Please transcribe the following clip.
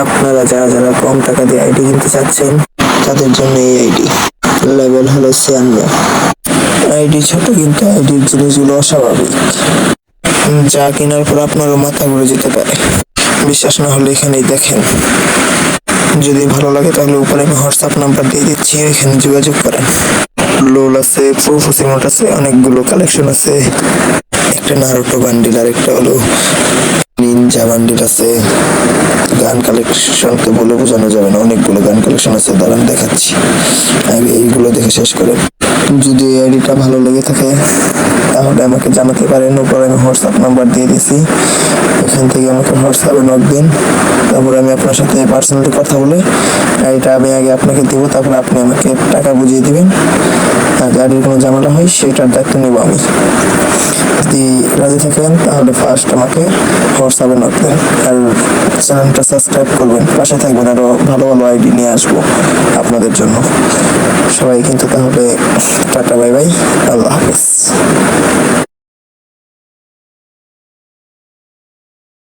আপনারা যারা যারা কম টাকা দিয়ে আইডি কিনতে চাচ্ছেন তাদের জন্য এই আইডি। লেভেল হলো 96। আইডি ছোট কিন্তু আইডির জিনিসগুলো অস্বাভাবিক, যা কেনার পর আপনারও মাথা ঘুরে যেতে পারে। বিশ্বাস না হলে এখানেই দেখেন। যদি ভালো লাগে তাহলে উপরে আমি হোয়াটসঅ্যাপ নাম্বার দিয়ে দিচ্ছি, এখানে যোগাযোগ করেন। লোল আছে, প্রোফোসিমোট আছে, অনেকগুলো কালেকশন আছে। একটা নারুটো বান্ডিল আর একটা হলো নিনজা বান্ডিল আছে। গান কালেকশন তো বলে বোঝানো যাবে না, অনেকগুলো গান কালেকশন আছে, দাঁড়ান দেখাচ্ছি। আগে এইগুলো দেখে শেষ করেন। যদি এই আইডিটা ভালো লেগে থাকে তাহলে আমাকে জানাতে পারেন, উপরে আমি হোয়াটসঅ্যাপ নাম্বার দিয়ে দিছি, এখান থেকে আমাকে হোয়াটসঅ্যাপে নক দিন। তারপরে আমি আপনার সাথে পার্সোনালি কথা বলে গাড়িটা আমি আগে আপনাকে দিব, তারপরে আপনি আমাকে টাকা বুঝিয়ে দিবেন। আর গাড়ির কোনো ঝামেলা হয় সেটার দায়িত্ব নেব আমি। যদি রাজি থাকেন তাহলে ফার্স্ট আমাকে হোয়াটসঅ্যাপে নক দেন, আর চ্যানেলটা সাবস্ক্রাইব করবেন, পাশে থাকবেন, আরও ভালো ভালো আইডি নিয়ে আসবো আপনাদের জন্য। সবাই কিন্তু তাহলে